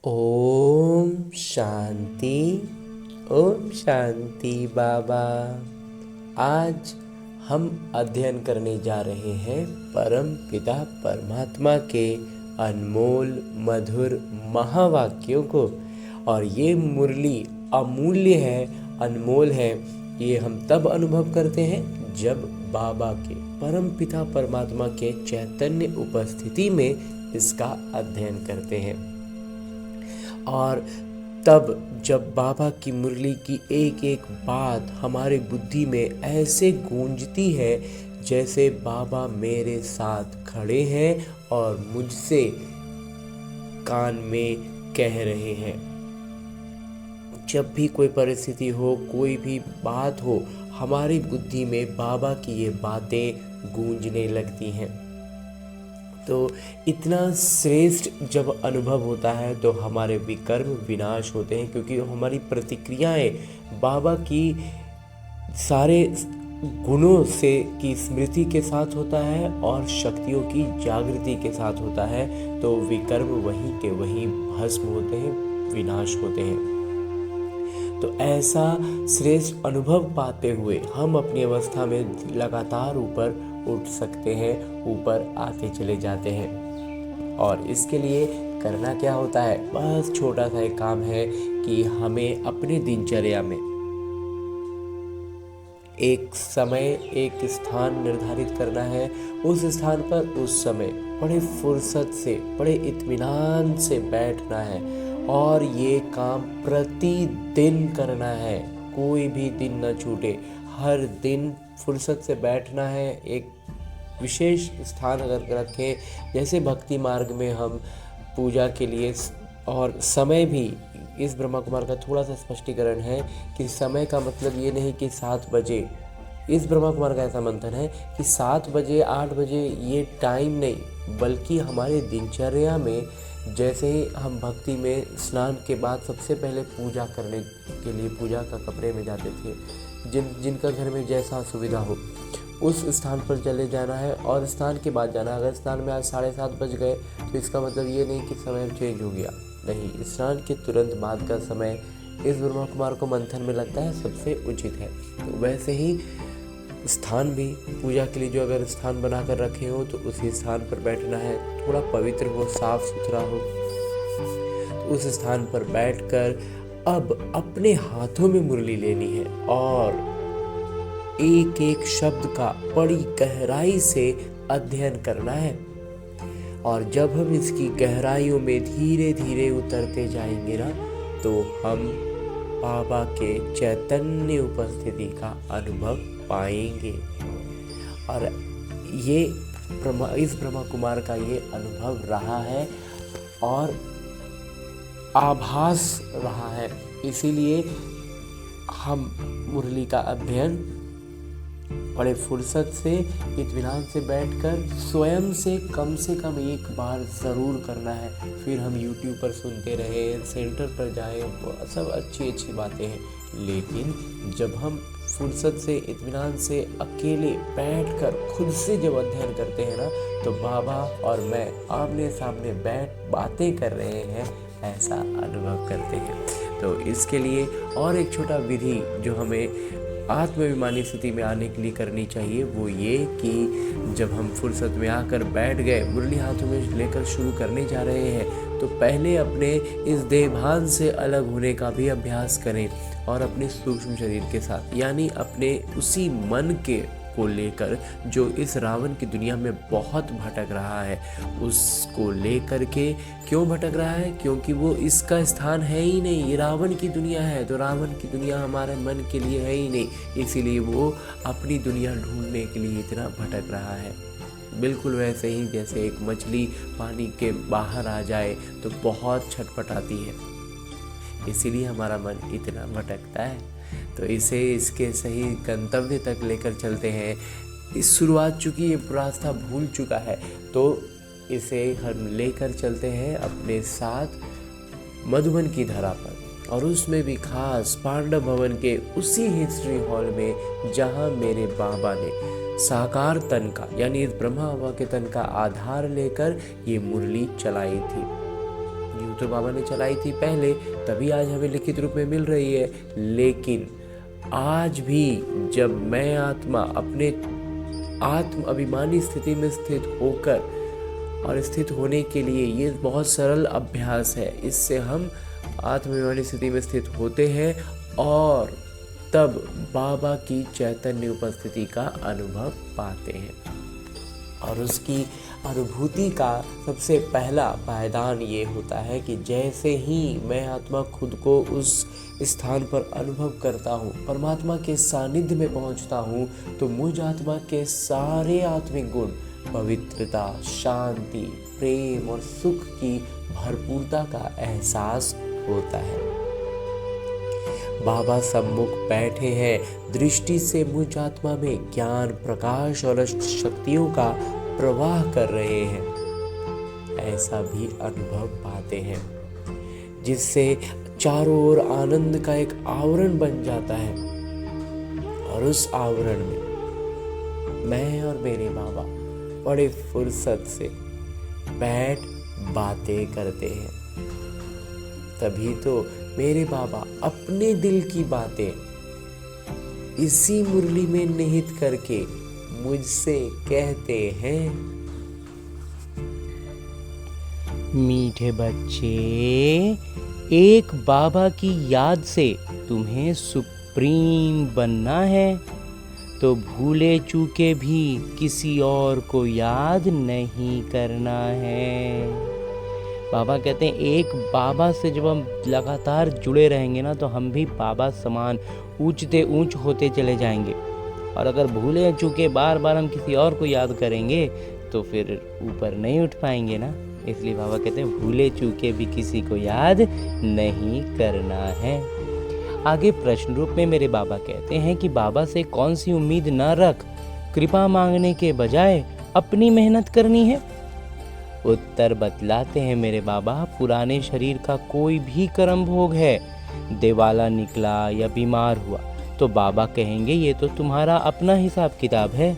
ओम शांति। ओम शांति बाबा। आज हम अध्ययन करने जा रहे हैं परम पिता परमात्मा के अनमोल मधुर महावाक्यों को। और ये मुरली अमूल्य है, अनमोल है। ये हम तब अनुभव करते हैं जब बाबा के परम पिता परमात्मा के चैतन्य उपस्थिति में इसका अध्ययन करते हैं। और तब जब बाबा की मुरली की एक एक बात हमारे बुद्धि में ऐसे गूंजती है जैसे बाबा मेरे साथ खड़े हैं और मुझसे कान में कह रहे हैं। जब भी कोई परिस्थिति हो, कोई भी बात हो, हमारी बुद्धि में बाबा की ये बातें गूंजने लगती हैं। तो इतना श्रेष्ठ जब अनुभव होता है तो हमारे विकर्म विनाश होते हैं, क्योंकि हमारी प्रतिक्रियाएं बाबा की सारे गुणों से की स्मृति के साथ होता है और शक्तियों की जागृति के साथ होता है। तो विकर्म वहीं के वहीं भस्म होते हैं, विनाश होते हैं। तो ऐसा श्रेष्ठ अनुभव पाते हुए हम अपनी अवस्था में लगातार ऊपर उठ सकते हैं, ऊपर आते चले जाते हैं। और इसके लिए करना क्या होता है? बस छोटा सा एक काम है कि हमें अपने दिनचर्या में एक समय, एक स्थान निर्धारित करना है। उस स्थान पर उस समय बड़े फुर्सत से, बड़े इत्मीनान से बैठना है और ये काम प्रतिदिन करना है। कोई भी दिन न छूटे, हर दिन फुर्सत से बैठना है। एक विशेष स्थान अगर रखें, जैसे भक्ति मार्ग में हम पूजा के लिए, और समय भी इस ब्रह्मा कुमार का थोड़ा सा स्पष्टीकरण है कि समय का मतलब ये नहीं कि 7 बजे। इस ब्रह्मा कुमार का ऐसा मंथन है कि 7 बजे 8 बजे ये टाइम नहीं, बल्कि हमारे दिनचर्या में जैसे ही हम भक्ति में स्नान के बाद सबसे पहले पूजा करने के लिए पूजा का कमरे में जाते थे, जिनका घर में जैसा सुविधा हो उस स्थान पर चले जाना है और स्नान के बाद जाना। अगर स्नान में आज 7:30 बज गए तो इसका मतलब ये नहीं कि समय चेंज हो गया, नहीं, स्नान के तुरंत बाद का समय इस ब्रह्मा कुमार को मंथन में लगता है सबसे उचित है। तो वैसे ही स्थान भी पूजा के लिए जो अगर स्थान बनाकर रखे हो तो उसी स्थान पर बैठना है, थोड़ा पवित्र हो, साफ सुथरा हो। तो उस स्थान पर बैठकर अब अपने हाथों में मुरली लेनी है और एक एक शब्द का बड़ी गहराई से अध्ययन करना है। और जब हम इसकी गहराइयों में धीरे धीरे उतरते जाएंगे ना, तो हम बाबा के चैतन्य उपस्थिति का अनुभव पाएंगे। और ये इस ब्रह्मा कुमार का ये अनुभव रहा है और आभास रहा है। इसीलिए हम मुरली का अध्ययन बड़े फुर्सत से, इत्मीनान से बैठकर स्वयं से कम एक बार ज़रूर करना है। फिर हम YouTube पर सुनते रहे, सेंटर पर जाएं, सब अच्छी बातें हैं। लेकिन जब हम फुर्सत से, इत्मीनान से अकेले बैठकर खुद से जब अध्ययन करते हैं ना, तो बाबा और मैं आमने सामने बैठ बातें कर रहे हैं, ऐसा अनुभव करते हैं। तो इसके लिए और एक छोटा विधि जो हमें आत्माभिमानी स्थिति में आने के लिए करनी चाहिए, वो ये कि जब हम फुर्सत में आकर बैठ गए, मुरली हाथों में लेकर शुरू करने जा रहे हैं, तो पहले अपने इस देहभान से अलग होने का भी अभ्यास करें और अपने सूक्ष्म शरीर के साथ, यानी अपने उसी मन के को लेकर जो इस रावण की दुनिया में बहुत भटक रहा है, उसको लेकर के। क्यों भटक रहा है? क्योंकि वो इसका स्थान है ही नहीं, ये रावण की दुनिया है। तो रावण की दुनिया हमारे मन के लिए है ही नहीं, इसीलिए वो अपनी दुनिया ढूंढने के लिए इतना भटक रहा है। बिल्कुल वैसे ही जैसे एक मछली पानी के बाहर आ जाए तो बहुत छटपटाती है, इसीलिए हमारा मन इतना भटकता है। तो इसे इसके सही गंतव्य तक लेकर चलते हैं। इस शुरुआत, चूँकि ये रास्ता भूल चुका है, तो इसे हम लेकर चलते हैं अपने साथ मधुबन की धरा पर, और उसमें भी खास पांडव भवन के उसी हिस्ट्री हॉल में जहाँ मेरे बाबा ने साकार तन का, यानी इस ब्रह्मा बाबा के तन का आधार लेकर ये मुरली चलाई थी। यूँ तो बाबा ने चलाई थी पहले, तभी आज हमें लिखित रूप में मिल रही है। लेकिन आज भी जब मैं आत्मा अपने आत्म अभिमानी स्थिति में स्थित होकर और स्थित होने के लिए, ये बहुत सरल अभ्यास है, इससे हम आत्माभिमानी स्थिति में स्थित होते हैं और तब बाबा की चैतन्य उपस्थिति का अनुभव पाते हैं। और उसकी अनुभूति का सबसे पहला पायदान ये होता है कि जैसे ही मैं आत्मा खुद को उस स्थान पर अनुभव करता हूँ, परमात्मा के सानिध्य में पहुँचता हूँ, तो मुझ आत्मा के सारे आत्मिक गुण, पवित्रता, शांति, प्रेम और सुख की भरपूरता का एहसास होता है। बाबा सम्मुख बैठे हैं, दृष्टि से मुझ आत्मा में ज्ञान, प्रकाश और अष्ट शक्तियों का प्रवाह कर रहे हैं, ऐसा भी अनुभव पाते हैं, जिससे चारों ओर आनंद का एक आवरण बन जाता है। और उस आवरण में मैं और मेरे बाबा बड़े फुर्सत से बैठ बातें करते हैं। तभी तो मेरे बाबा अपने दिल की बातें इसी मुरली में निहित करके मुझसे कहते हैं। मीठे बच्चे, एक बाबा की याद से तुम्हें सुप्रीम बनना है, तो भूले चूके भी किसी और को याद नहीं करना है। बाबा कहते हैं एक बाबा से जब हम लगातार जुड़े रहेंगे ना, तो हम भी बाबा समान ऊंचते ऊंच होते चले जाएंगे। और अगर भूले चूके बार बार हम किसी और को याद करेंगे तो फिर ऊपर नहीं उठ पाएंगे ना। इसलिए बाबा कहते हैं भूले चूके भी किसी को याद नहीं करना है। आगे प्रश्न रूप में मेरे बाबा कहते हैं कि बाबा से कौन सी उम्मीद न रख, कृपा मांगने के बजाय अपनी मेहनत करनी है। उत्तर बतलाते हैं मेरे बाबा, पुराने शरीर का कोई भी कर्म भोग है, दिवाला निकला या बीमार हुआ तो बाबा कहेंगे ये तो तुम्हारा अपना हिसाब किताब है।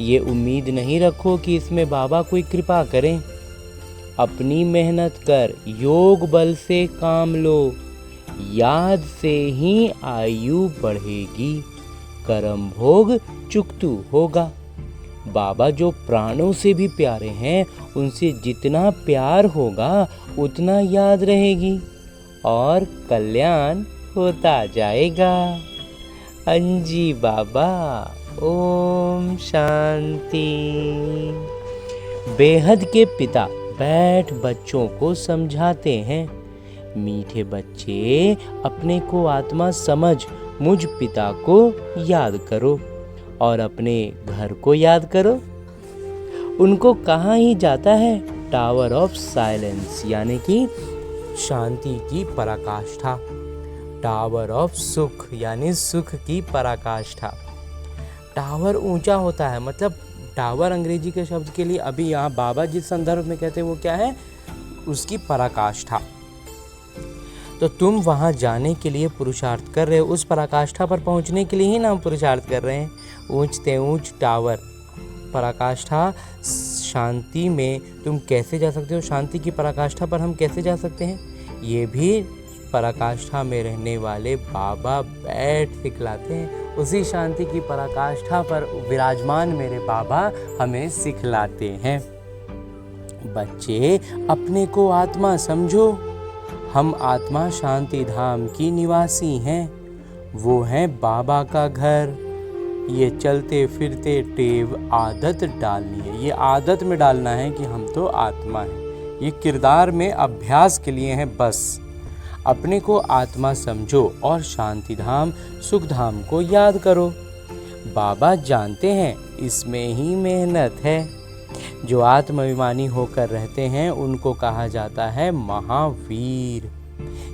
ये उम्मीद नहीं रखो कि इसमें बाबा कोई कृपा करें। अपनी मेहनत कर, योग बल से काम लो, याद से ही आयु बढ़ेगी, कर्म भोग चुकतू होगा। बाबा जो प्राणों से भी प्यारे हैं, उनसे जितना प्यार होगा उतना याद रहेगी और कल्याण होता जाएगा। अंजी बाबा, ओम शांति। बेहद के पिता बैठ बच्चों को समझाते हैं। मीठे बच्चे, अपने को आत्मा समझ मुझ पिता को याद करो और अपने घर को याद करो। उनको कहाँ ही जाता है, टावर ऑफ साइलेंस यानी कि शांति की पराकाष्ठा, टावर ऑफ सुख यानी सुख की पराकाष्ठा। टावर ऊंचा होता है, मतलब टावर अंग्रेजी के शब्द के लिए अभी यहाँ बाबा जिस संदर्भ में कहते हैं वो क्या है, उसकी पराकाष्ठा। तो तुम वहाँ जाने के लिए पुरुषार्थ कर रहे हो, उस पराकाष्ठा पर पहुँचने के लिए ही ना हम पुरुषार्थ कर रहे हैं। ऊंचते ऊंच टावर, पराकाष्ठा, शांति में तुम कैसे जा सकते हो, शांति की पराकाष्ठा पर हम कैसे जा सकते हैं, ये भी पराकाष्ठा में रहने वाले बाबा बैठ सिखलाते हैं। उसी शांति की पराकाष्ठा पर विराजमान मेरे बाबा हमें सिखलाते हैं। बच्चे, अपने को आत्मा समझो। हम आत्मा शांति धाम की निवासी हैं, वो है बाबा का घर। ये चलते फिरते टेव आदत डालनी है, ये आदत में डालना है कि हम तो आत्मा हैं। ये किरदार में अभ्यास के लिए है बस। अपने को आत्मा समझो और शांति धाम, सुख धाम को याद करो। बाबा जानते हैं इसमें ही मेहनत है। जो आत्माभिमानी होकर रहते हैं उनको कहा जाता है महावीर।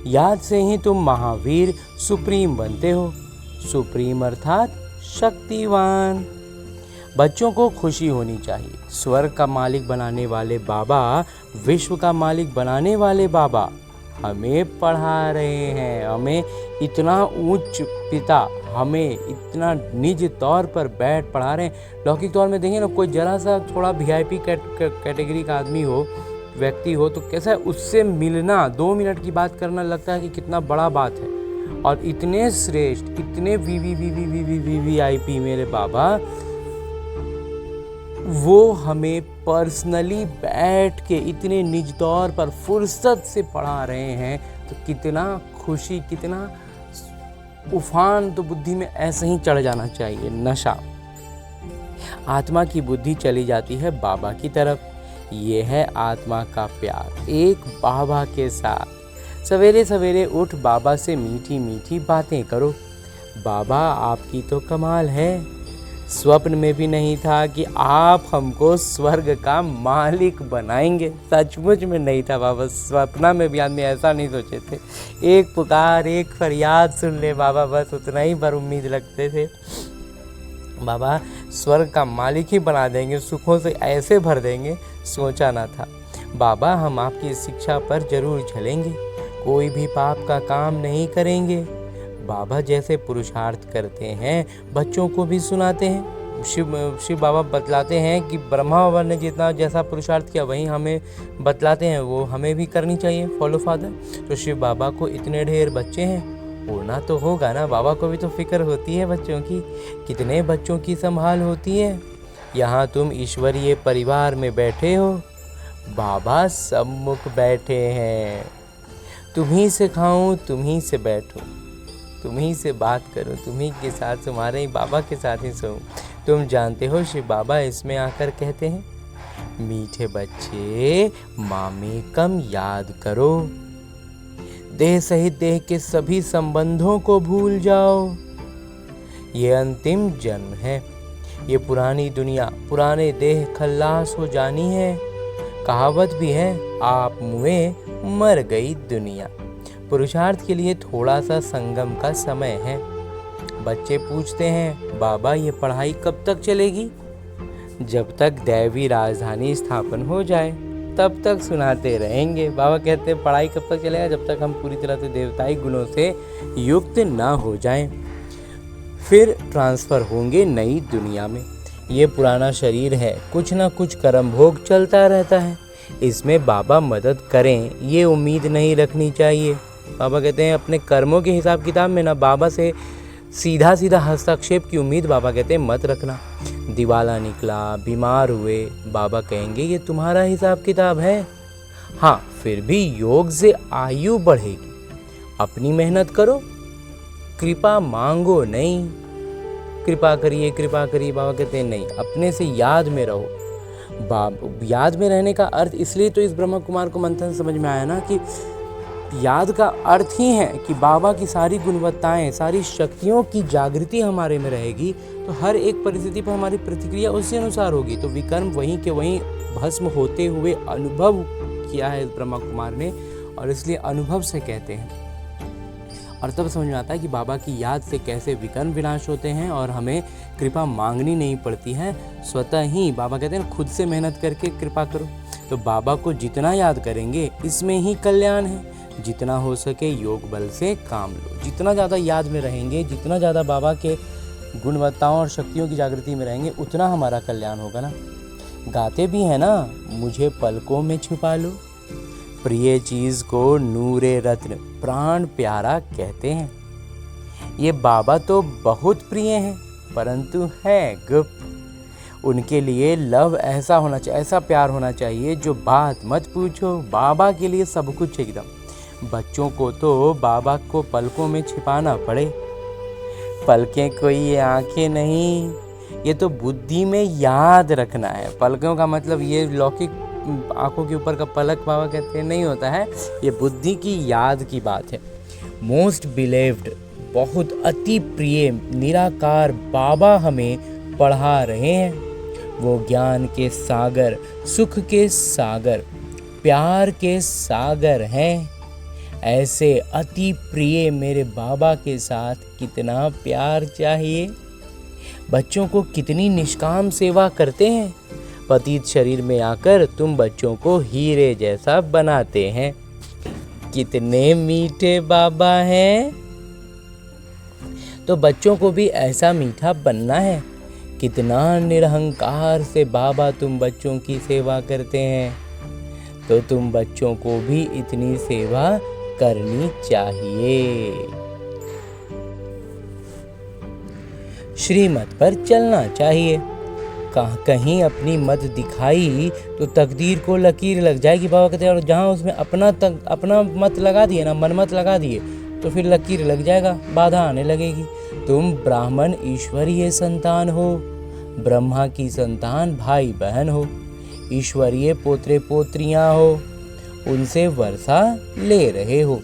याद से ही तुम महावीर सुप्रीम बनते हो। सुप्रीम अर्थात शक्तिवान। बच्चों को खुशी होनी चाहिए। स्वर्ग का मालिक बनाने वाले बाबा, विश्व का मालिक बनाने वाले बाबा हमें पढ़ा रहे हैं। हमें इतना ऊंच पिता हमें इतना निज तौर पर बैठ पढ़ा रहे हैं। लौकिक तौर में देखें ना, कोई जरा सा थोड़ा VIP कैटेगरी का आदमी हो, व्यक्ति हो तो कैसा है, उससे मिलना, 2 मिनट की बात करना लगता है कि कितना बड़ा बात है। और इतने श्रेष्ठ, इतने वीवीआईपी मेरे बाबा, वो हमें पर्सनली बैठ के इतने निज तौर पर फुर्सत से पढ़ा रहे हैं, तो कितना खुशी, कितना उफान तो बुद्धि में ऐसे ही चढ़ जाना चाहिए, नशा। आत्मा की बुद्धि चली जाती है बाबा की तरफ। ये है आत्मा का प्यार एक बाबा के साथ। सवेरे सवेरे उठ बाबा से मीठी मीठी बातें करो। बाबा आपकी तो कमाल है, स्वप्न में भी नहीं था कि आप हमको स्वर्ग का मालिक बनाएंगे। सचमुच में नहीं था बाबा, सपना में भी आदमी ऐसा नहीं सोचे थे। एक पुकार, एक फरियाद सुन ले बाबा, बस उतना ही पर उम्मीद रखते थे। बाबा स्वर्ग का मालिक ही बना देंगे, सुखों से ऐसे भर देंगे, सोचा ना था। बाबा हम आपकी शिक्षा पर जरूर चलेंगे, कोई भी पाप का काम नहीं करेंगे। बाबा जैसे पुरुषार्थ करते हैं बच्चों को भी सुनाते हैं। शिव बाबा बतलाते हैं कि ब्रह्मा बाबा ने जितना जैसा पुरुषार्थ किया वही हमें बतलाते हैं, वो हमें भी करनी चाहिए, फॉलो फादर। तो शिव बाबा को इतने ढेर बच्चे हैं, होना तो होगा ना, बाबा को भी तो फिक्र होती है बच्चों की, कितने बच्चों की संभाल होती है। यहाँ तुम ईश्वरीय परिवार में बैठे हो, बाबा सम्मुख बैठे हैं। तुम्ही से खाऊं, तुम्ही से बैठूं, तुम्ही से बात करूं, तुम्ही के साथ, तुम्हारे ही बाबा के साथ ही सोऊं। तुम जानते हो शिव बाबा इसमें आकर कहते हैं, मीठे बच्चे मामे कम याद करो, देह सहित देह के सभी संबंधों को भूल जाओ। ये अंतिम जन्म है, ये पुरानी दुनिया, पुराने देह खल्लास हो जानी है। कहावत भी है, आप मुए मर गई दुनिया। पुरुषार्थ के लिए थोड़ा सा संगम का समय है। बच्चे पूछते हैं, बाबा ये पढ़ाई कब तक चलेगी? जब तक दैवी राजधानी स्थापन हो जाए तब तक सुनाते रहेंगे। बाबा कहते हैं पढ़ाई कब तक चलेगा? जब तक हम पूरी तरह से देवताई गुणों से युक्त ना हो जाएं। फिर ट्रांसफर होंगे नई दुनिया में। ये पुराना शरीर है, कुछ ना कुछ कर्म भोग चलता रहता है, इसमें बाबा मदद करें ये उम्मीद नहीं रखनी चाहिए। बाबा कहते हैं अपने कर्मों के हिसाब किताब में ना बाबा से सीधा सीधा हस्तक्षेप की उम्मीद बाबा कहते हैं मत रखना। दिवाला निकला, बीमार हुए, बाबा कहेंगे ये तुम्हारा हिसाब किताब है। हाँ, फिर भी योग से आयु बढ़ेगी। अपनी मेहनत करो, कृपा मांगो नहीं। कृपा करिए, कृपा करिए, बाबा कहते हैं नहीं, अपने से याद में रहो। याद में रहने का अर्थ इसलिए तो इस ब्रह्मा कुमार को मंथन समझ में आया ना कि याद का अर्थ ही है कि बाबा की सारी गुणवत्ताएं, सारी शक्तियों की जागृति हमारे में रहेगी, तो हर एक परिस्थिति पर हमारी प्रतिक्रिया उसी अनुसार होगी। तो विकर्म वहीं के वहीं भस्म होते हुए अनुभव किया है ब्रह्मा कुमार ने, और इसलिए अनुभव से कहते हैं। और तब समझ में आता है कि बाबा की याद से कैसे विकर्म विनाश होते हैं और हमें कृपा मांगनी नहीं पड़ती है, स्वतः ही बाबा कहते हैं खुद से मेहनत करके कृपा करो। तो बाबा को जितना याद करेंगे इसमें ही कल्याण है। जितना हो सके योग बल से काम लो। जितना ज़्यादा याद में रहेंगे, जितना ज़्यादा बाबा के गुणवत्ताओं और शक्तियों की जागृति में रहेंगे, उतना हमारा कल्याण होगा ना। गाते भी हैं ना, मुझे पलकों में छुपा लो, प्रिय चीज़ को नूरे रत्न प्राण प्यारा कहते हैं। ये बाबा तो बहुत प्रिय हैं, परंतु है गुप्त। उनके लिए लव ऐसा होना चाहिए, ऐसा प्यार होना चाहिए जो बात मत पूछो। बाबा के लिए सब कुछ एकदम। बच्चों को तो बाबा को पलकों में छिपाना पड़े। पलकें कोई ये आंखें नहीं, ये तो बुद्धि में याद रखना है। पलकों का मतलब ये लौकिक आंखों के ऊपर का पलक बाबा कहते हैं नहीं होता है, ये बुद्धि की याद की बात है। मोस्ट बिलीव्ड, बहुत अति प्रिय निराकार बाबा हमें पढ़ा रहे हैं। वो ज्ञान के सागर, सुख के सागर, प्यार के सागर हैं। ऐसे अति प्रिय मेरे बाबा के साथ कितना प्यार चाहिए। बच्चों को कितनी निष्काम सेवा करते हैं। पतित शरीर में आकर तुम बच्चों को हीरे जैसा बनाते हैं। कितने मीठे बाबा हैं। तो बच्चों को भी ऐसा मीठा बनना है। कितना निरहंकार से बाबा तुम बच्चों की सेवा करते हैं। तो तुम बच्चों को भी इतनी सेवा करनी चाहिए। श्रीमत पर चलना चाहिए। कहीं अपनी मत दिखाई तो तकदीर को लकीर लग जाएगी। बाबा कहते हैं, और जहाँ उसमें अपना मत लगा दिए ना, मनमत लगा दिए, तो फिर लकीर लग जाएगा, बाधा आने लगेगी। तुम ब्राह्मण ईश्वरीय संतान हो, ब्रह्मा की संतान भाई बहन हो, ईश्वरीय पोत्रे पोत्रियां हो, उनसे वर्षा ले रहे हो।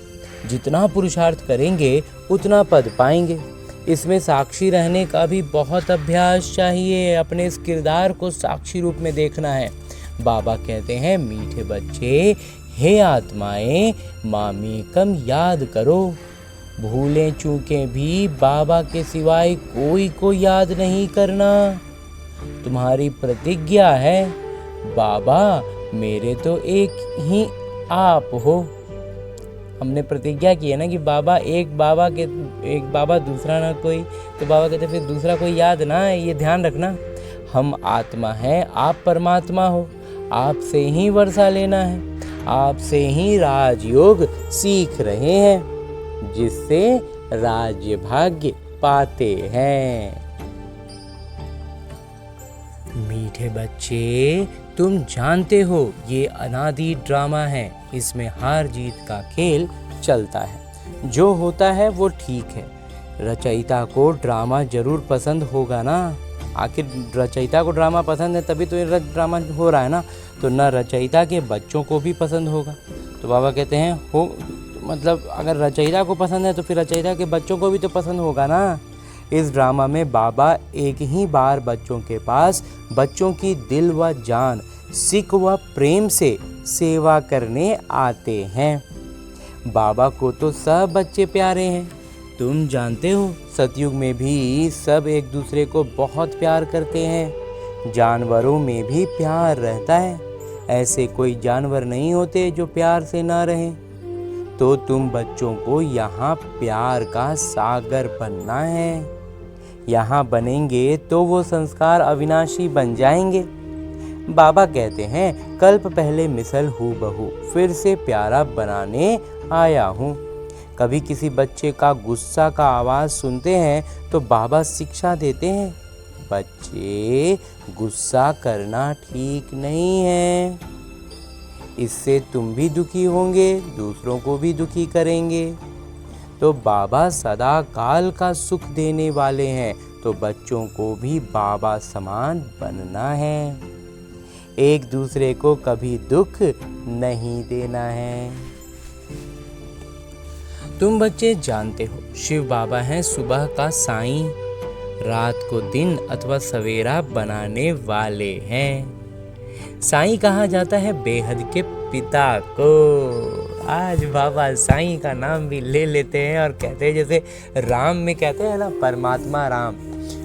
जितना पुरुषार्थ करेंगे उतना पद पाएंगे। इसमें साक्षी रहने का भी बहुत अभ्यास चाहिए। अपने इस किरदार को साक्षी रूप में देखना है। बाबा कहते हैं, मीठे बच्चे, हे आत्माएं, मामेकम याद करो। भूलें चूकें भी बाबा के सिवाय कोई को याद नहीं करना। तुम्हारी प्रतिज्ञा है, बाबा मेरे तो एक ही आप हो। हमने प्रतिज्ञा की है ना कि बाबा एक बाबा दूसरा ना कोई। तो बाबा कहते फिर दूसरा कोई याद ना है, ये ध्यान रखना। हम आत्मा हैं, आप परमात्मा हो। आपसे ही वर्षा लेना है, आपसे ही राजयोग सीख रहे हैं, जिससे राज्य भाग्य पाते हैं। मीठे बच्चे, तुम जानते हो ये अनादि ड्रामा है। इसमें हार जीत का खेल चलता है। जो होता है वो ठीक है। रचयिता को ड्रामा जरूर पसंद होगा ना। आखिर रचयिता को ड्रामा पसंद है तभी तो ये ड्रामा हो रहा है ना। तो न रचयिता के बच्चों को भी पसंद होगा। तो बाबा कहते हैं, हो मतलब अगर रचयिता को पसंद है तो फिर रचयिता के बच्चों को भी तो पसंद होगा ना। इस ड्रामा में बाबा एक ही बार बच्चों के पास बच्चों की दिल व जान, सिक व प्रेम से सेवा करने आते हैं। बाबा को तो सब बच्चे प्यारे हैं। तुम जानते हो, सतयुग में भी सब एक दूसरे को बहुत प्यार करते हैं। जानवरों में भी प्यार रहता है। ऐसे कोई जानवर नहीं होते जो प्यार से ना रहें। तो तुम बच्चों को यहाँ प्यार का सागर बनना है। यहाँ बनेंगे तो वो संस्कार अविनाशी बन जाएंगे। बाबा कहते हैं, कल्प पहले मिसल हूबहू फिर से प्यारा बनाने आया हूँ। कभी किसी बच्चे का गुस्सा का आवाज़ सुनते हैं तो बाबा शिक्षा देते हैं, बच्चे गुस्सा करना ठीक नहीं है। इससे तुम भी दुखी होंगे, दूसरों को भी दुखी करेंगे। तो बाबा सदा काल का सुख देने वाले हैं, तो बच्चों को भी बाबा समान बनना है। एक दूसरे को कभी दुख नहीं देना है। तुम बच्चे जानते हो, शिव बाबा हैं सुबह का साईं, रात को दिन अथवा सवेरा बनाने वाले हैं। साईं कहा जाता है बेहद के पिता को। आज बाबा साईं का नाम भी ले लेते हैं और कहते हैं, जैसे राम में कहते हैं ना, परमात्मा राम।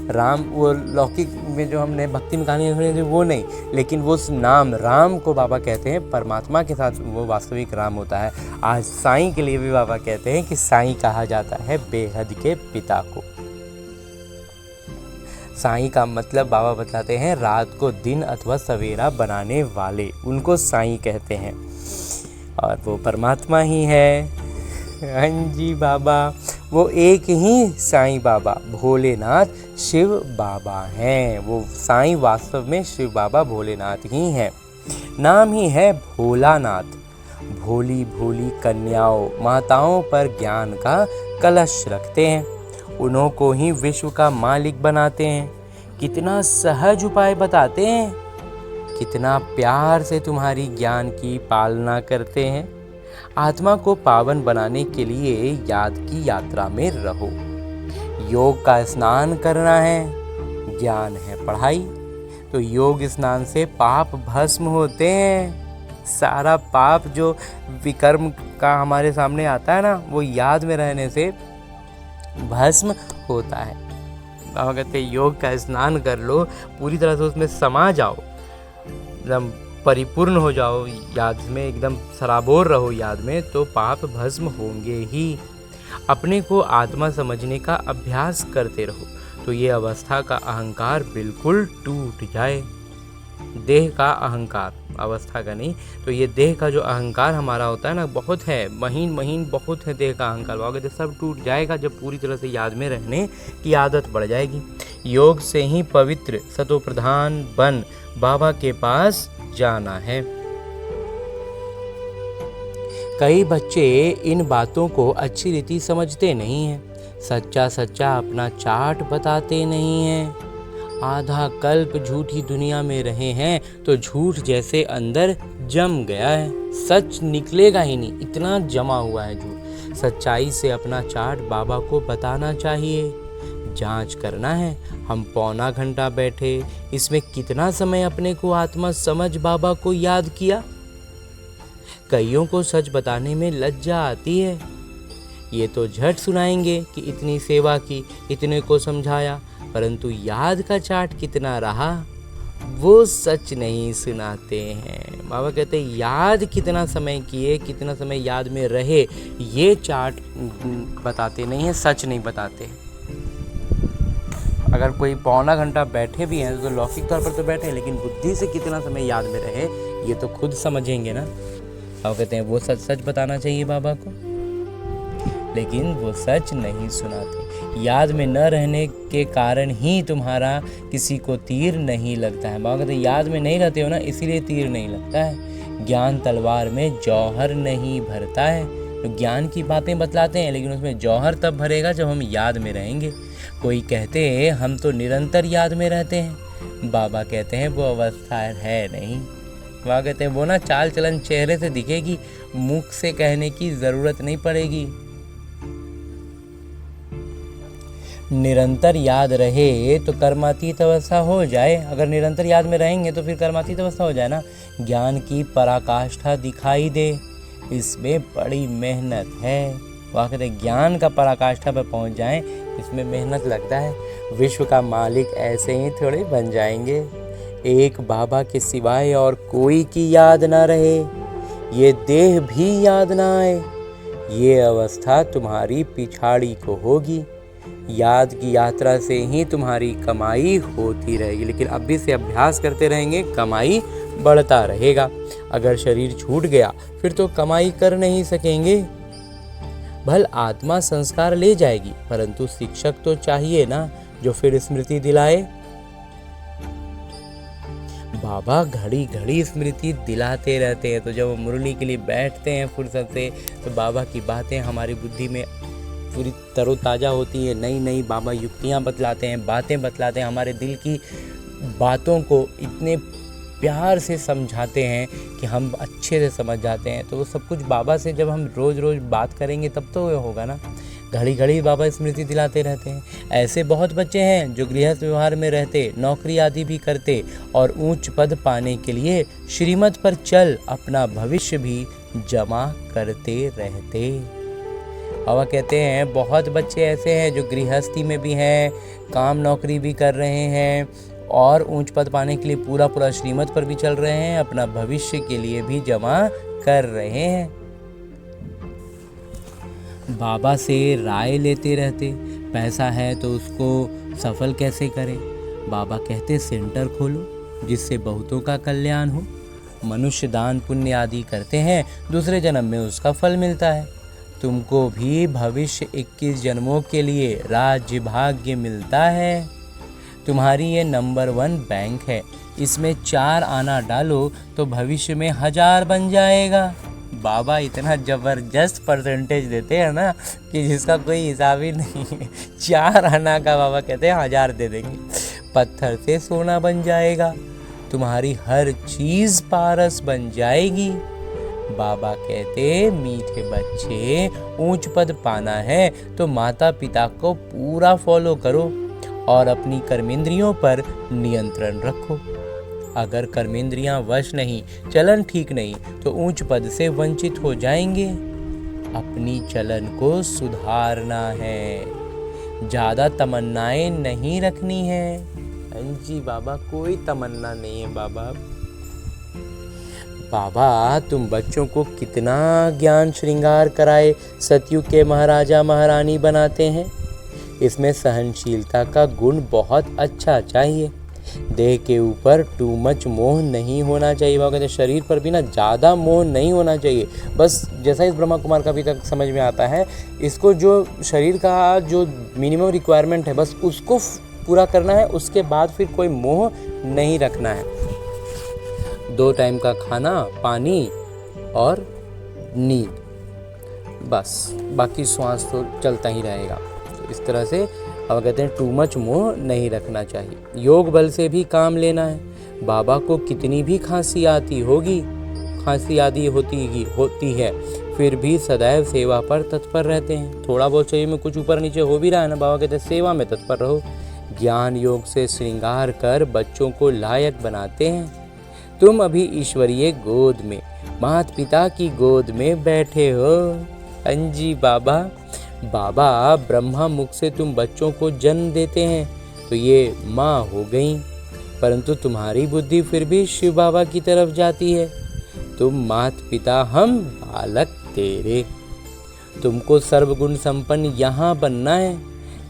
राम वो लौकिक में जो हमने भक्ति में कहानी सुनी थी वो नहीं, लेकिन वो नाम राम को बाबा कहते हैं, परमात्मा के साथ वो वास्तविक राम होता है। आज साईं के लिए भी बाबा कहते हैं कि साईं कहा जाता है बेहद के पिता को। साईं का मतलब बाबा बताते हैं रात को दिन अथवा सवेरा बनाने वाले, उनको साईं कहते हैं। और वो परमात्मा ही है। हाँ जी बाबा, वो एक ही साईं बाबा भोलेनाथ शिव बाबा हैं। वो साईं वास्तव में शिव बाबा भोलेनाथ ही हैं। नाम ही है भोलानाथ। भोली भोली कन्याओं माताओं पर ज्ञान का कलश रखते हैं, उन्हों को ही विश्व का मालिक बनाते हैं। कितना सहज उपाय बताते हैं, कितना प्यार से तुम्हारी ज्ञान की पालना करते हैं। आत्मा को पावन बनाने के लिए याद की यात्रा में रहो। योग का स्नान करना है, ज्ञान है पढ़ाई। तो योग स्नान से पाप भस्म होते हैं। सारा पाप जो विकर्म का हमारे सामने आता है ना, वो याद में रहने से भस्म होता है। बाबा कहते योग का स्नान कर लो, पूरी तरह से उसमें समा जाओ, एकदम परिपूर्ण हो जाओ याद में, एकदम सराबोर रहो याद में, तो पाप भस्म होंगे ही। अपने को आत्मा समझने का अभ्यास करते रहो, तो ये अवस्था का अहंकार बिल्कुल टूट जाए। देह का अहंकार, अवस्था का नहीं। तो ये देह का जो अहंकार हमारा होता है ना, बहुत है, महीन महीन बहुत है देह का अहंकार। बाबा कहते सब टूट जाएगा जब पूरी तरह से याद में रहने की आदत बढ़ जाएगी। योग से ही पवित्र सतो प्रधान बन बाबा के पास जाना है। कई बच्चे इन बातों को अच्छी रीति समझते नहीं हैं। सच्चा सच्चा अपना चार्ट बताते नहीं हैं। आधा कल्प झूठी दुनिया में रहे हैं तो झूठ जैसे अंदर जम गया है, सच निकलेगा ही नहीं, इतना जमा हुआ है झूठ। सच्चाई से अपना चार्ट बाबा को बताना चाहिए। जांच करना है, हम पौना घंटा बैठे, इसमें कितना समय अपने को आत्मा समझ बाबा को याद किया। कईयों को सच बताने में लज्जा आती है। ये तो झट सुनाएंगे कि इतनी सेवा की, इतने को समझाया, परंतु याद का चार्ट कितना रहा वो सच नहीं सुनाते हैं। बाबा कहते हैं याद कितना समय किए, कितना समय याद में रहे, ये चार्ट बताते नहीं है, सच नहीं बताते। अगर कोई पौना घंटा बैठे भी हैं तो लौकिक तौर पर तो बैठे, लेकिन बुद्धि से कितना समय याद में रहे ये तो खुद समझेंगे ना। बाबा कहते हैं वो सच सच बताना चाहिए बाबा को, लेकिन वो सच नहीं सुनाते। याद में न रहने के कारण ही तुम्हारा किसी को तीर नहीं लगता है। बाबा कहते हैं याद में नहीं रहते हो ना, इसीलिए तीर नहीं लगता है। ज्ञान तलवार में जौहर नहीं भरता है। तो ज्ञान की बातें बतलाते हैं, लेकिन उसमें जौहर तब भरेगा जब हम याद में रहेंगे। कोई कहते हैं हम तो निरंतर याद में रहते हैं। बाबा कहते हैं वो अवस्था है नहीं। बाबा कहते हैं वो ना चाल चलन चेहरे से दिखेगी, मुख से कहने की जरूरत नहीं पड़ेगी। निरंतर याद रहे तो कर्मातीत अवस्था हो जाए। अगर निरंतर याद में रहेंगे तो फिर कर्मातीत अवस्था हो जाए ना। ज्ञान की पराकाष्ठा दिखाई दे, इसमें बड़ी मेहनत है। वह कहते हैं ज्ञान का पराकाष्ठा पर पहुंच जाएं, इसमें मेहनत लगता है। विश्व का मालिक ऐसे ही थोड़े बन जाएंगे। एक बाबा के सिवाय और कोई की याद ना रहे, ये देह भी याद ना आए, ये अवस्था तुम्हारी पिछाड़ी को होगी। याद की यात्रा से ही तुम्हारी कमाई होती रहेगी। लेकिन अभी से अभ्यास करते रहेंगे, कमाई बढ़ता रहेगा। अगर शरीर छूट गया फिर तो कमाई कर नहीं सकेंगे। भल आत्मा संस्कार ले जाएगी, परंतु शिक्षक तो चाहिए ना जो फिर स्मृति दिलाए। बाबा घड़ी घड़ी स्मृति दिलाते रहते हैं। तो जब हम मुरली के लिए बैठते हैं फुर्सत से, तो बाबा की बातें हमारी बुद्धि में पूरी तरोताज़ा होती है। नई नई बाबा युक्तियाँ बतलाते हैं, बातें बतलाते हैं, हमारे दिल की बातों को इतने प्यार से समझाते हैं कि हम अच्छे से समझ जाते हैं। तो वो सब कुछ बाबा से जब हम रोज़ रोज़ बात करेंगे तब तो वो होगा ना। घड़ी घड़ी बाबा स्मृति दिलाते रहते हैं। ऐसे बहुत बच्चे हैं जो गृहस्थ व्यवहार में रहते, नौकरी आदि भी करते और ऊंच पद पाने के लिए श्रीमत पर चल अपना भविष्य भी जमा करते रहते। बाबा कहते हैं बहुत बच्चे ऐसे हैं जो गृहस्थी में भी हैं, काम नौकरी भी कर रहे हैं और ऊंच पद पाने के लिए पूरा पूरा श्रीमत पर भी चल रहे हैं, अपना भविष्य के लिए भी जमा कर रहे हैं। बाबा से राय लेते रहते, पैसा है तो उसको सफल कैसे करें। बाबा कहते सेंटर खोलो जिससे बहुतों का कल्याण हो। मनुष्य दान पुण्य आदि करते हैं, दूसरे जन्म में उसका फल मिलता है। तुमको भी भविष्य 21 जन्मों के लिए राज्य भाग्य मिलता है। तुम्हारी ये नंबर 1 बैंक है, इसमें 4 आना डालो तो भविष्य में 1000 बन जाएगा। बाबा इतना ज़बरदस्त परसेंटेज देते हैं ना कि जिसका कोई हिसाब ही नहीं है। 4 आना का बाबा कहते हैं 1000 दे देंगे। पत्थर से सोना बन जाएगा, तुम्हारी हर चीज़ पारस बन जाएगी। बाबा कहते मीठे बच्चे, ऊंच पद पाना है तो माता पिता को पूरा फॉलो करो और अपनी कर्मेंद्रियों पर नियंत्रण रखो। अगर कर्मेंद्रियां वश नहीं, चलन ठीक नहीं, तो ऊंच पद से वंचित हो जाएंगे। अपनी चलन को सुधारना है, ज़्यादा तमन्नाएं नहीं रखनी है। जी बाबा कोई तमन्ना नहीं है बाबा। बाबा तुम बच्चों को कितना ज्ञान श्रृंगार कराए सतयुग के महाराजा महारानी बनाते हैं। इसमें सहनशीलता का गुण बहुत अच्छा चाहिए। देह के ऊपर टू मच मोह नहीं होना चाहिए। बाबा कहते हैं शरीर पर भी ना ज़्यादा मोह नहीं होना चाहिए। बस जैसा इस ब्रह्मा कुमार का अभी तक समझ में आता है, इसको जो शरीर का जो मिनिमम रिक्वायरमेंट है बस उसको पूरा करना है, उसके बाद फिर कोई मोह नहीं रखना है। 2 टाइम का खाना, पानी और नींद, बस बाकी श्वास तो चलता ही रहेगा। तो इस तरह से अब कहते हैं टू मच मोह नहीं रखना चाहिए। योग बल से भी काम लेना है। बाबा को कितनी भी खांसी आती होती है, फिर भी सदैव सेवा पर तत्पर रहते हैं। थोड़ा बहुत शरीर में कुछ ऊपर नीचे हो भी रहा है ना, बाबा कहते हैं सेवा में तत्पर रहो। ज्ञान योग से श्रृंगार कर बच्चों को लायक बनाते हैं। तुम अभी ईश्वरीय गोद में, माता पिता की गोद में बैठे हो। अंजी बाबा ब्रह्मा मुख से तुम बच्चों को जन्म देते हैं तो ये माँ हो गई, परंतु तुम्हारी बुद्धि फिर भी शिव बाबा की तरफ जाती है। तुम माता पिता, हम बालक तेरे। तुमको सर्वगुण संपन्न यहाँ बनना है।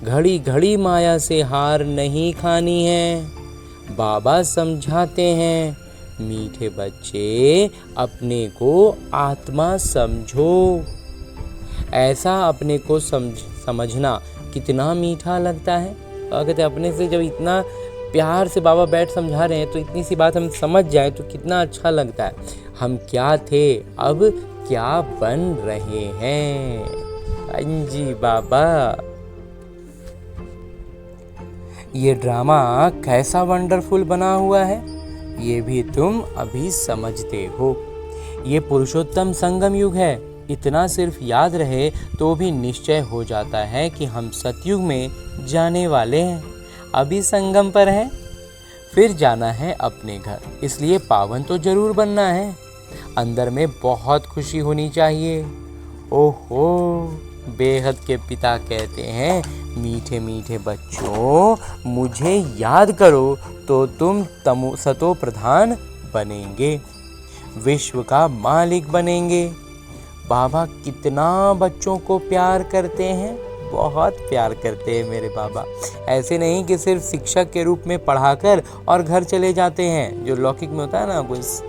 घड़ी घड़ी माया से हार नहीं खानी है। बाबा समझाते हैं, मीठे बच्चे अपने को आत्मा समझो। ऐसा अपने को समझना कितना मीठा लगता है। और कहते अपने से जब इतना प्यार से बाबा बैठ समझा रहे हैं तो इतनी सी बात हम समझ जाएं तो कितना अच्छा लगता है। हम क्या थे, अब क्या बन रहे हैं। अंजी बाबा, ये ड्रामा कैसा वंडरफुल बना हुआ है, ये भी तुम अभी समझते हो। ये पुरुषोत्तम संगम युग है। इतना सिर्फ याद रहे तो भी निश्चय हो जाता है कि हम सतयुग में जाने वाले हैं। अभी संगम पर है, फिर जाना है अपने घर, इसलिए पावन तो जरूर बनना है। अंदर में बहुत खुशी होनी चाहिए। ओहो, बेहद के पिता कहते हैं, मीठे मीठे बच्चों, मुझे याद करो तो तुम सतो प्रधान बनेंगे, विश्व का मालिक बनेंगे। बाबा कितना बच्चों को प्यार करते हैं, बहुत प्यार करते हैं मेरे बाबा। ऐसे नहीं कि सिर्फ शिक्षक के रूप में पढ़ाकर और घर चले जाते हैं, जो लौकिक में होता है ना, कुछ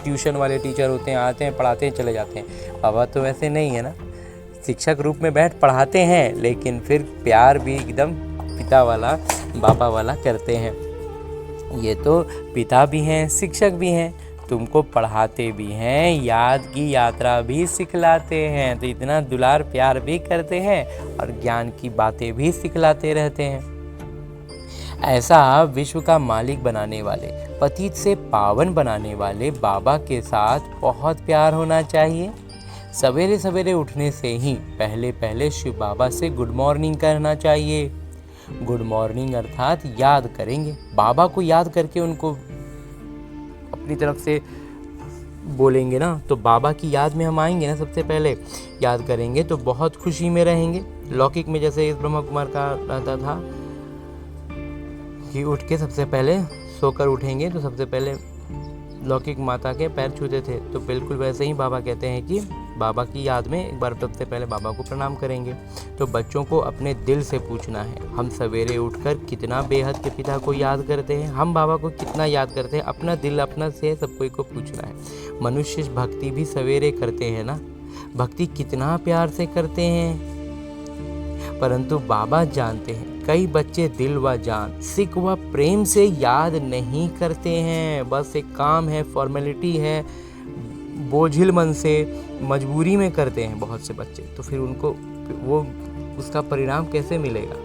ट्यूशन वाले टीचर होते हैं, आते हैं पढ़ाते हैं चले जाते हैं। बाबा तो वैसे नहीं है ना, शिक्षक रूप में बैठ पढ़ाते हैं, लेकिन फिर प्यार भी एकदम पिता वाला, बाबा वाला करते हैं। ये तो पिता भी हैं, शिक्षक भी हैं, तुमको पढ़ाते भी हैं, याद की यात्रा भी सिखलाते हैं, तो इतना दुलार प्यार भी करते हैं और ज्ञान की बातें भी सिखलाते रहते हैं। ऐसा विश्व का मालिक बनाने वाले, पतित से पावन बनाने वाले बाबा के साथ बहुत प्यार होना चाहिए। सवेरे सवेरे उठने से ही पहले शिव बाबा से गुड मॉर्निंग करना चाहिए। गुड मॉर्निंग अर्थात याद करेंगे, बाबा को याद करके उनको अपनी तरफ से बोलेंगे ना, तो बाबा की याद में हम आएंगे ना, सबसे पहले याद करेंगे तो बहुत खुशी में रहेंगे। लौकिक में जैसे इस ब्रह्मा कुमार का रहता था कि उठ के सबसे पहले सोकर उठेंगे तो सबसे पहले लौकिक माता के पैर छूते थे, तो बिल्कुल वैसे ही बाबा कहते हैं कि बाबा की याद में एक बार सबसे पहले बाबा को प्रणाम करेंगे। तो बच्चों को अपने दिल से पूछना है, हम सवेरे उठकर कितना बेहद के पिता को याद करते हैं, हम बाबा को कितना याद करते हैं। अपना दिल अपना से सब कोई को पूछना है। मनुष्य भक्ति भी सवेरे करते हैं ना, भक्ति कितना प्यार से करते हैं, परंतु बाबा जानते हैं कई बच्चे दिल व जान, सिक व प्रेम से याद नहीं करते हैं। बस एक काम है, फॉर्मेलिटी है, बोझिल मन से मजबूरी में करते हैं बहुत से बच्चे, तो फिर उनको वो उसका परिणाम कैसे मिलेगा।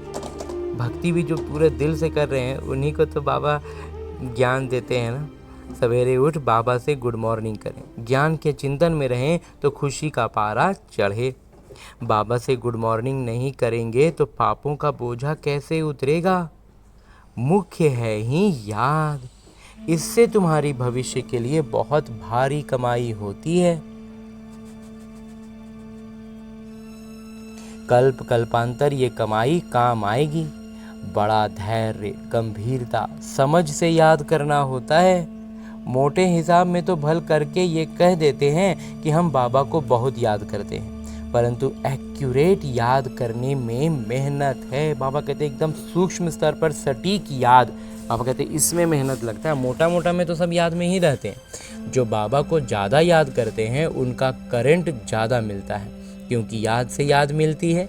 भक्ति भी जो पूरे दिल से कर रहे हैं उन्हीं को तो बाबा ज्ञान देते हैं ना। सवेरे उठ बाबा से गुड मॉर्निंग करें, ज्ञान के चिंतन में रहें तो खुशी का पारा चढ़े। बाबा से गुड मॉर्निंग नहीं करेंगे तो पापों का बोझा कैसे उतरेगा। मुख्य है ही याद, इससे तुम्हारी भविष्य के लिए बहुत भारी कमाई होती है। कल्प कल्पांतर ये कमाई काम आएगी। बड़ा धैर्य, गंभीरता, समझ से याद करना होता है। मोटे हिसाब में तो भल करके ये कह देते हैं कि हम बाबा को बहुत याद करते हैं, परंतु एक्यूरेट याद करने में मेहनत है। बाबा कहते हैं एकदम सूक्ष्म स्तर पर सटीक याद बाबा कहते हैं इसमें मेहनत लगता है, मोटा मोटा में तो सब याद में ही रहते हैं। जो बाबा को ज़्यादा याद करते हैं उनका करंट ज़्यादा मिलता है, क्योंकि याद से याद मिलती है।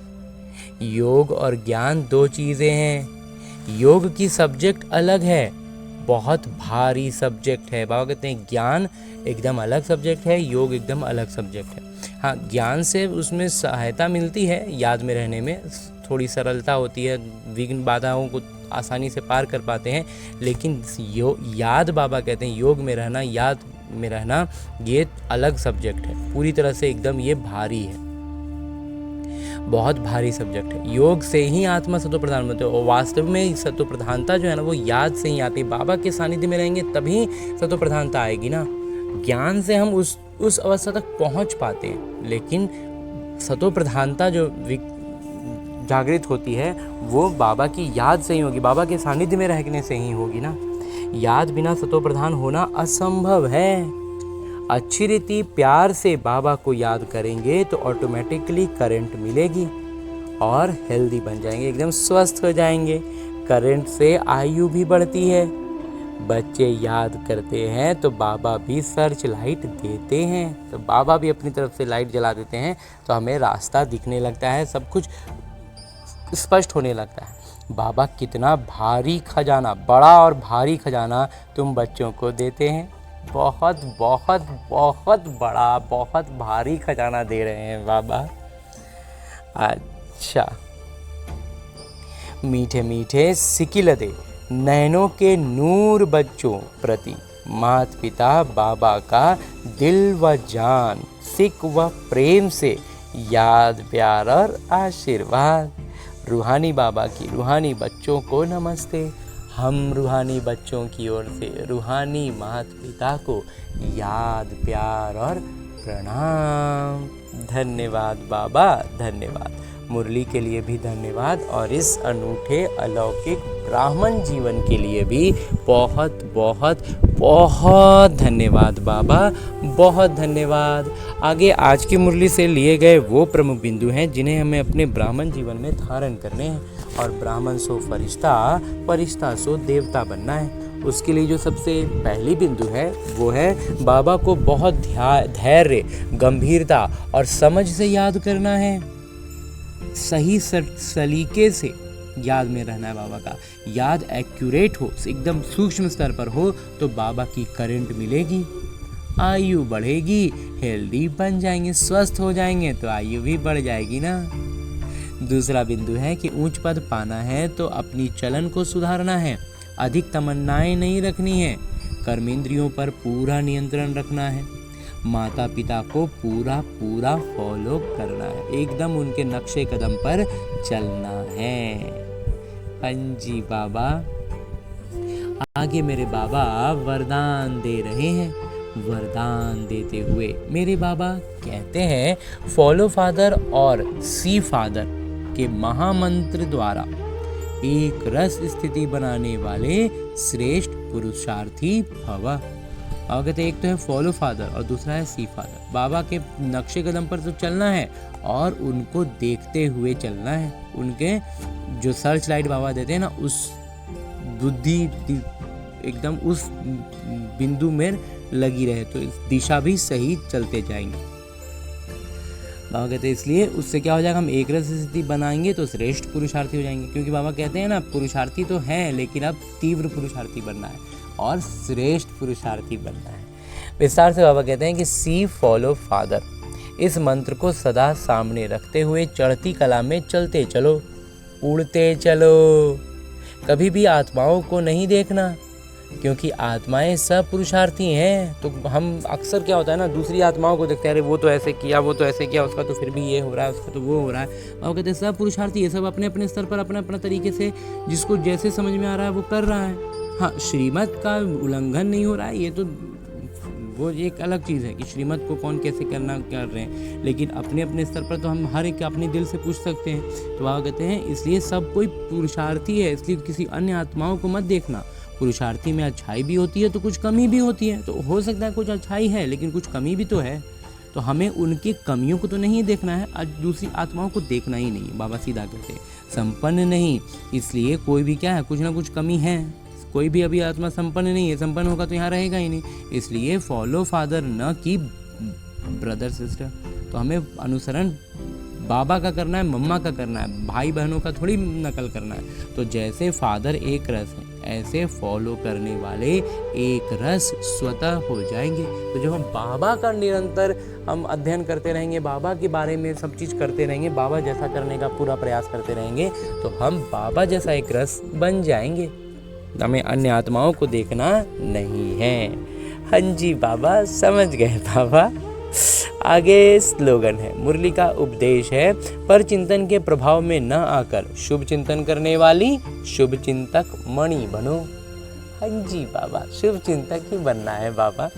योग और ज्ञान दो चीज़ें हैं। योग की सब्जेक्ट अलग है, बहुत भारी सब्जेक्ट है। बाबा कहते हैं ज्ञान एकदम अलग सब्जेक्ट है, योग एकदम अलग सब्जेक्ट है। हाँ, ज्ञान से उसमें सहायता मिलती है, याद में रहने में थोड़ी सरलता होती है, विघ्न बाधाओं को आसानी से पार कर पाते हैं। लेकिन याद, बाबा कहते हैं योग में रहना, याद में रहना, ये अलग सब्जेक्ट है, पूरी तरह से एकदम ये भारी है, बहुत भारी सब्जेक्ट है। योग से ही आत्मा सत्व प्रधान बनते हो, और वास्तव में सत्व प्रधानता जो है ना वो याद से ही आती है। बाबा के सानिध्य में रहेंगे तभी सत्व प्रधानता आएगी ना। ज्ञान से हम उस अवस्था तक पहुंच पाते हैं, लेकिन सत्व प्रधानता जो जागृत होती है वो बाबा की याद से ही होगी, बाबा के सानिध्य में रहने से ही होगी ना। याद बिना सत्व प्रधान होना असंभव है। अच्छी रीति प्यार से बाबा को याद करेंगे तो ऑटोमेटिकली करंट मिलेगी और हेल्दी बन जाएंगे, एकदम स्वस्थ हो जाएंगे। करंट से आयु भी बढ़ती है। बच्चे याद करते हैं तो बाबा भी सर्च लाइट देते हैं, तो बाबा भी अपनी तरफ से लाइट जला देते हैं, तो हमें रास्ता दिखने लगता है, सब कुछ स्पष्ट होने लगता है। बाबा कितना भारी खजाना, बड़ा और भारी खजाना तुम बच्चों को देते हैं। बहुत बहुत बहुत बड़ा, बहुत भारी खजाना दे रहे हैं बाबा। अच्छा, मीठे मीठे सिकिलदे नैनों के नूर बच्चों प्रति माता पिता बाबा का दिल व जान, सिक व प्रेम से याद, प्यार और आशीर्वाद। रूहानी बाबा की रूहानी बच्चों को नमस्ते। हम रूहानी बच्चों की ओर से रूहानी माता पिता को याद, प्यार और प्रणाम। धन्यवाद बाबा, धन्यवाद। मुरली के लिए भी धन्यवाद, और इस अनूठे अलौकिक ब्राह्मण जीवन के लिए भी बहुत बहुत बहुत धन्यवाद बाबा, बहुत धन्यवाद। आगे आज की मुरली से लिए गए वो प्रमुख बिंदु हैं जिन्हें हमें अपने ब्राह्मण जीवन में धारण करने हैं, और ब्राह्मण सो फरिश्ता, फरिश्ता सो देवता बनना है। उसके लिए जो सबसे पहली बिंदु है वो है बाबा को बहुत धैर्य, गंभीरता और समझ से याद करना है। सही सलीके से याद में रहना है बाबा का। याद एक्यूरेट हो, एकदम सूक्ष्म स्तर पर हो, तो बाबा की करंट मिलेगी, आयु बढ़ेगी, हेल्दी बन जाएंगे, स्वस्थ हो जाएंगे तो आयु भी बढ़ जाएगी ना। दूसरा बिंदु है कि ऊंच पद पाना है तो अपनी चलन को सुधारना है, अधिक तमन्नाएं नहीं रखनी है, कर्मेंद्रियों पर पूरा नियंत्रण रखना है, माता पिता को पूरा पूरा फॉलो करना है, एकदम उनके नक्शे कदम पर चलना है। पंजी बाबा, आगे मेरे बाबा वरदान दे रहे हैं। वरदान देते हुए मेरे बाबा कहते हैं, फॉलो फादर और सी फादर के महामंत्र द्वारा एक रस स्थिति बनाने वाले श्रेष्ठ पुरुषार्थी भव। और कहते एक तो है फॉलो फादर और दूसरा है सी फादर। बाबा के नक्शे कदम पर तो चलना है और उनको देखते हुए चलना है। उनके जो सर्च लाइट बाबा देते हैं ना, उस बुद्धि एकदम उस बिंदु में लगी रहे तो इस दिशा भी सही चलते जाएंगे। बाबा कहते हैं इसलिए उससे क्या हो जाएगा, हम एक रस स्थिति बनाएंगे तो श्रेष्ठ पुरुषार्थी हो जाएंगे। क्योंकि बाबा कहते हैं ना, पुरुषार्थी तो हैं लेकिन अब तीव्र पुरुषार्थी बनना है और श्रेष्ठ पुरुषार्थी बनना है। विस्तार से बाबा कहते हैं कि सी फॉलो फादर, इस मंत्र को सदा सामने रखते हुए चढ़ती कला में चलते चलो, उड़ते चलो। कभी भी आत्माओं को नहीं देखना, क्योंकि आत्माएं सब पुरुषार्थी हैं। तो हम अक्सर क्या होता है ना, दूसरी आत्माओं को देखते हैं, अरे वो तो ऐसे किया, वो तो ऐसे किया, उसका तो फिर भी ये हो रहा है, उसका तो वो हो रहा है। और कहते हैं सब पुरुषार्थी है, सब अपने अपने स्तर पर अपने अपने तरीके से जिसको जैसे समझ में आ रहा है वो कर रहा है। हाँ, श्रीमत का उल्लंघन नहीं हो रहा है, ये तो वो एक अलग चीज़ है कि श्रीमत को कौन कैसे करना कर रहे हैं, लेकिन अपने अपने स्तर पर तो हम हर एक अपने दिल से पूछ सकते हैं। तो बाबा कहते हैं इसलिए सब कोई पुरुषार्थी है, इसलिए किसी अन्य आत्माओं को मत देखना। पुरुषार्थी में अच्छाई भी होती है तो कुछ कमी भी होती है, तो हो सकता है कुछ अच्छाई है लेकिन कुछ कमी भी तो है, तो हमें उनकी कमियों को तो नहीं देखना है, आज दूसरी आत्माओं को देखना ही नहीं। बाबा सीधा कहते हैं संपन्न नहीं, इसलिए कोई भी क्या है, कुछ ना कुछ कमी है, कोई भी अभी आत्मा संपन्न नहीं है, संपन्न होगा तो यहाँ रहेगा ही नहीं। इसलिए फॉलो फादर न कि ब्रदर सिस्टर। तो हमें अनुसरण बाबा का करना है, मम्मा का करना है, भाई बहनों का थोड़ी नकल करना है। तो जैसे फादर एक रस है, ऐसे फॉलो करने वाले एक रस स्वतः हो जाएंगे। तो जब हम बाबा का निरंतर हम अध्ययन करते रहेंगे, बाबा के बारे में सब चीज़ करते रहेंगे, बाबा जैसा करने का पूरा प्रयास करते रहेंगे, तो हम बाबा जैसा एक रस बन जाएंगे। हमें अन्य आत्माओं को देखना नहीं है। हाँ जी बाबा, समझ गए बाबा। आगे स्लोगन है, मुरली का उपदेश है, पर चिंतन के प्रभाव में न आकर शुभ चिंतन करने वाली शुभ चिंतक मणि बनो। हाँ जी बाबा, शुभ चिंतक ही बनना है बाबा।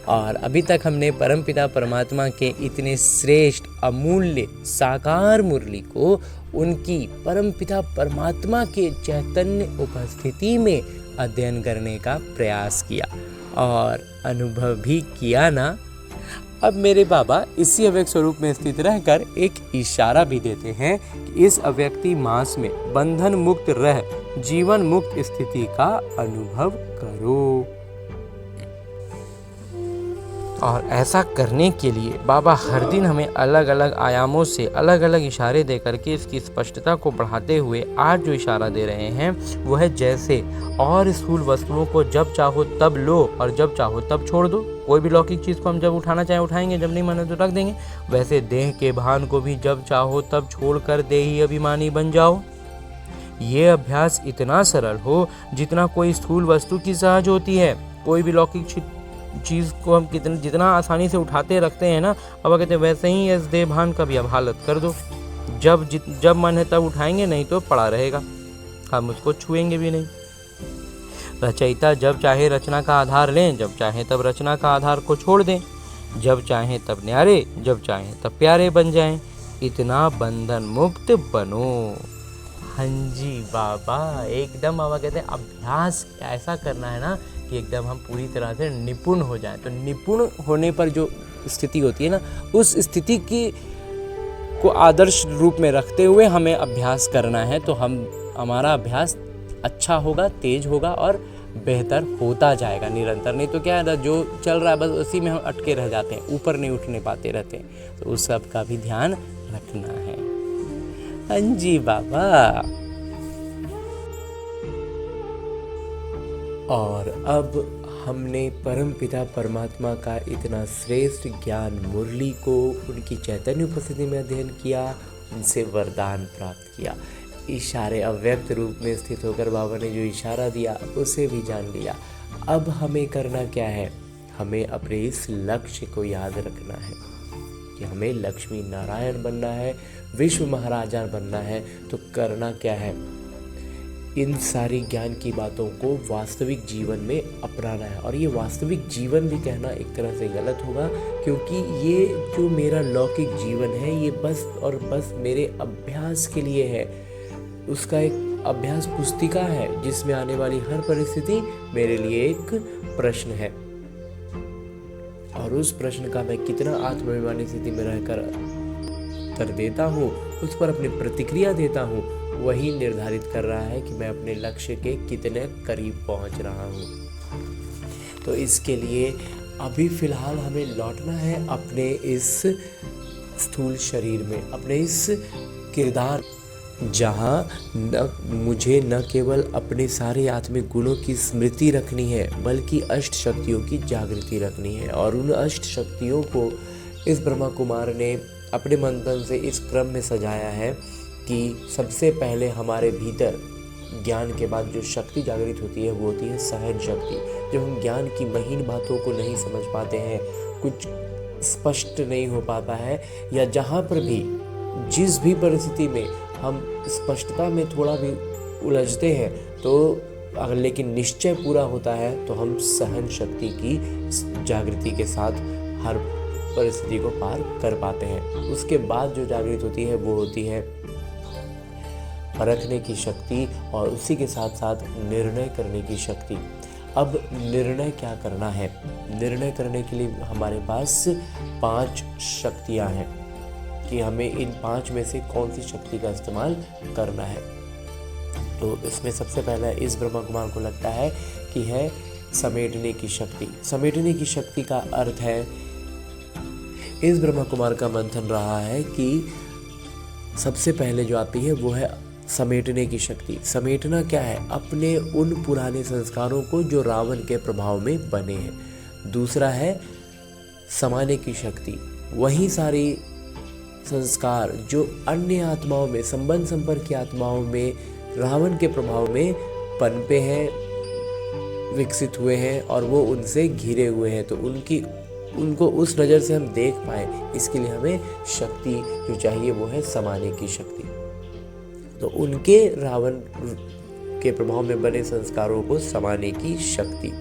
और अभी तक हमने परमपिता परमात्मा के इतने श्रेष्ठ अमूल्य साकार मुरली को उनकी परमपिता परमात्मा के चैतन्य उपस्थिति में अध्ययन करने का प्रयास किया और अनुभव भी किया ना। अब मेरे बाबा इसी अव्यक्त स्वरूप में स्थित रहकर एक इशारा भी देते हैं कि इस अव्यक्ति मास में बंधन मुक्त रह जीवन मुक्त स्थिति का अनुभव करो। और ऐसा करने के लिए बाबा हर दिन हमें अलग अलग आयामों से अलग अलग इशारे दे करके इसकी स्पष्टता को बढ़ाते हुए आज जो इशारा दे रहे हैं वो है, जैसे और स्थूल वस्तुओं को जब चाहो तब लो और जब चाहो तब छोड़ दो। कोई भी लौकिक चीज़ को हम जब उठाना चाहें उठाएंगे, जब नहीं माने तो रख देंगे। वैसे देह के भान को भी जब चाहो तब छोड़ कर देही अभिमानी बन जाओ। ये अभ्यास इतना सरल हो जितना कोई स्थूल वस्तु की सहज होती है। कोई भी लौकिक चीज़ को हम जितना आसानी से उठाते रखते हैं ना, अब कहते हैं वैसे ही इस देह भान का भी अब हालत कर दो। जब मन है तब उठाएंगे, नहीं तो पड़ा रहेगा, हम उसको छुएंगे भी नहीं। रचयिता जब चाहे रचना का आधार लें, जब चाहे तब रचना का आधार को छोड़ दें, जब चाहे तब न्यारे, जब चाहे तब प्यारे बन जाएं। इतना बंधन मुक्त बनो। हाँ जी बाबा, एकदम बाबा कहते हैं अभ्यास ऐसा करना है ना कि एकदम हम पूरी तरह से निपुण हो जाएं। तो निपुण होने पर जो स्थिति होती है ना, उस स्थिति को आदर्श रूप में रखते हुए हमें अभ्यास करना है। तो हमारा अभ्यास अच्छा होगा, तेज होगा और बेहतर होता जाएगा निरंतर। नहीं तो क्या है, जो चल रहा है बस उसी में हम अटके रह जाते हैं, ऊपर नहीं उठने पाते रहते हैं। तो उस सब का भी ध्यान रखना है। हाँ जी बाबा। और अब हमने परमपिता परमात्मा का इतना श्रेष्ठ ज्ञान मुरली को उनकी चैतन्य उपस्थिति में अध्ययन किया, उनसे वरदान प्राप्त किया। इशारे अव्यक्त रूप में स्थित होकर बाबा ने जो इशारा दिया उसे भी जान लिया। अब हमें करना क्या है, हमें अपने इस लक्ष्य को याद रखना है कि हमें लक्ष्मी नारायण बनना है, विश्व महाराजा बनना है। तो करना क्या है, इन सारी ज्ञान की बातों को वास्तविक जीवन में अपनाना है। और ये वास्तविक जीवन भी कहना एक तरह से गलत होगा, क्योंकि ये जो मेरा लौकिक जीवन है ये बस और बस मेरे अभ्यास के लिए है। उसका एक अभ्यास पुस्तिका है जिसमें आने वाली हर परिस्थिति मेरे लिए एक प्रश्न है, और उस प्रश्न का मैं कितना आत्माभिमानी स्थिति में रहकर उत्तर देता हूँ, उस पर अपनी प्रतिक्रिया देता हूँ, वही निर्धारित कर रहा है कि मैं अपने लक्ष्य के कितने करीब पहुँच रहा हूँ। तो इसके लिए अभी फिलहाल हमें लौटना है अपने इस स्थूल शरीर में, अपने इस किरदार, जहाँ मुझे न केवल अपने सारे आत्मिक गुणों की स्मृति रखनी है बल्कि अष्ट शक्तियों की जागृति रखनी है। और उन अष्ट शक्तियों को इस ब्रह्मा कुमार ने अपने मंथन से इस क्रम में सजाया है कि सबसे पहले हमारे भीतर ज्ञान के बाद जो शक्ति जागृत होती है वो होती है सहन शक्ति। जब हम ज्ञान की महीन बातों को नहीं समझ पाते हैं, कुछ स्पष्ट नहीं हो पाता है, या जहाँ पर भी जिस भी परिस्थिति में हम स्पष्टता में थोड़ा भी उलझते हैं, तो लेकिन निश्चय पूरा होता है, तो हम सहन शक्ति की जागृति के साथ हर परिस्थिति को पार कर पाते हैं। उसके बाद जो जागृत होती है वो होती है परखने की शक्ति, और उसी के साथ साथ निर्णय करने की शक्ति। अब निर्णय क्या करना है, निर्णय करने के लिए हमारे पास 5 शक्तियाँ हैं कि हमें इन 5 में से कौन सी शक्ति का इस्तेमाल करना है। तो इसमें सबसे पहला इस ब्रह्मा कुमार को लगता है कि है समेटने की शक्ति। समेटने की शक्ति का अर्थ है, इस ब्रह्मा कुमार का मंथन रहा है कि सबसे पहले जो आती है वो है समेटने की शक्ति। समेटना क्या है? अपने उन पुराने संस्कारों को जो रावण के प्रभाव में बने हैं। दूसरा है समाने की शक्ति, वही सारी संस्कार जो अन्य आत्माओं में, संबंध संपर्क की आत्माओं में रावण के प्रभाव में पनपे हैं, विकसित हुए हैं और वो उनसे घिरे हुए हैं, तो उनको उस नज़र से हम देख पाए, इसके लिए हमें शक्ति जो चाहिए वो है समाने की शक्ति। तो उनके रावण के प्रभाव में बने संस्कारों को समाने की शक्ति।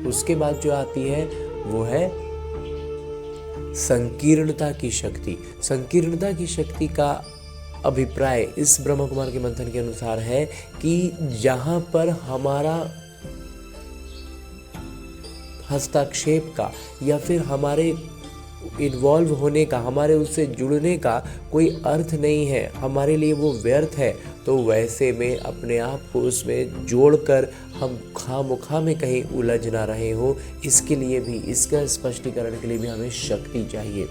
उसके बाद जो आती है वो है संकीर्णता की शक्ति। संकीर्णता की शक्ति का अभिप्राय इस ब्रह्मा कुमार के मंथन के अनुसार है कि जहाँ पर हमारा हस्तक्षेप का या फिर हमारे इन्वॉल्व होने का, हमारे उससे जुड़ने का कोई अर्थ नहीं है, हमारे लिए वो व्यर्थ है, तो वैसे में अपने आप को उसमें जोड़कर हम खामोखा में कहीं उलझ ना रहे हो, इसके लिए भी, इसका स्पष्टीकरण के लिए भी हमें शक्ति चाहिए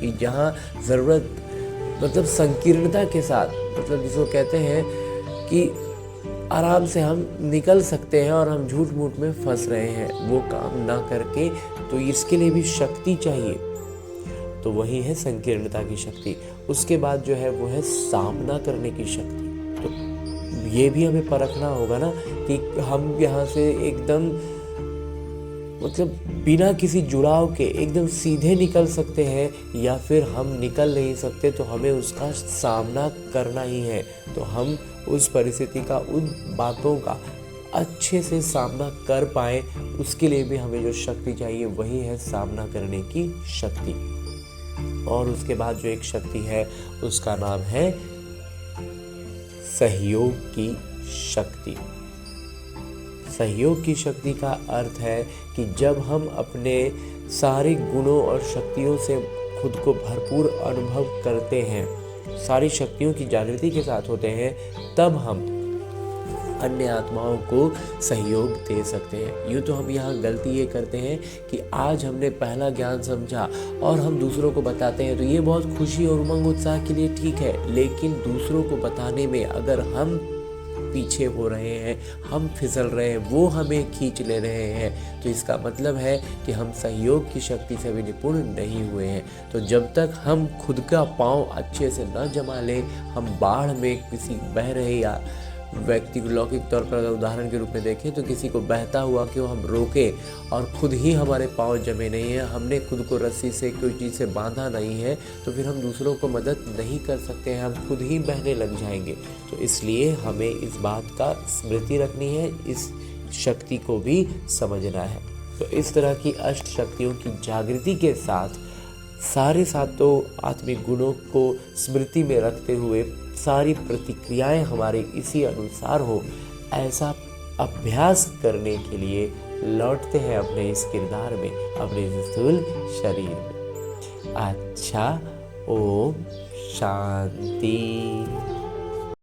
कि जहाँ ज़रूरत, मतलब संकीर्णता के साथ, मतलब जिसको कहते हैं कि आराम से हम निकल सकते हैं और हम झूठ मूठ में फंस रहे हैं, वो काम ना करके, तो इसके लिए भी शक्ति चाहिए। तो वही है संकीर्णता की शक्ति। उसके बाद जो है वो है सामना करने की शक्ति। तो ये भी हमें परखना होगा ना कि हम यहाँ से एकदम, मतलब बिना किसी जुड़ाव के एकदम सीधे निकल सकते हैं या फिर हम निकल नहीं सकते, तो हमें उसका सामना करना ही है। तो हम उस परिस्थिति का, उन बातों का अच्छे से सामना कर पाए, उसके लिए भी हमें जो शक्ति चाहिए वही है सामना करने की शक्ति। और उसके बाद जो एक शक्ति है उसका नाम है सहयोग की शक्ति। सहयोग की शक्ति का अर्थ है कि जब हम अपने सारे गुणों और शक्तियों से खुद को भरपूर अनुभव करते हैं, सारी शक्तियों की जागृति के साथ होते हैं, तब हम अन्य आत्माओं को सहयोग दे सकते हैं। यूँ तो हम यहाँ गलती ये करते हैं कि आज हमने पहला ज्ञान समझा और हम दूसरों को बताते हैं, तो ये बहुत खुशी और उमंग उत्साह के लिए ठीक है, लेकिन दूसरों को बताने में अगर हम पीछे हो रहे हैं, हम फिसल रहे हैं, वो हमें खींच ले रहे हैं, तो इसका मतलब है कि हम सहयोग की शक्ति से भी निपुण नहीं हुए हैं। तो जब तक हम खुद का पाँव अच्छे से न जमा लें, हम बाढ़ में किसी बह रहे या व्यक्ति को लौकिक तौर पर अगर उदाहरण के रूप में देखें तो किसी को बहता हुआ क्यों हम रोकें और खुद ही हमारे पाँव जमे नहीं है, हमने खुद को रस्सी से कोई चीज़ से बांधा नहीं है, तो फिर हम दूसरों को मदद नहीं कर सकते हैं, हम खुद ही बहने लग जाएंगे। तो इसलिए हमें इस बात का स्मृति रखनी है, इस शक्ति को भी समझना है। तो इस तरह की अष्ट शक्तियों की जागृति के साथ सारे सातों आत्मिक गुणों को स्मृति में रखते हुए सारी प्रतिक्रियाएं हमारे इसी अनुसार हो, ऐसा अभ्यास करने के लिए लौटते हैं अपने इस किरदार में, अपने इस स्थूल शरीर में। अच्छा, ओम शांति।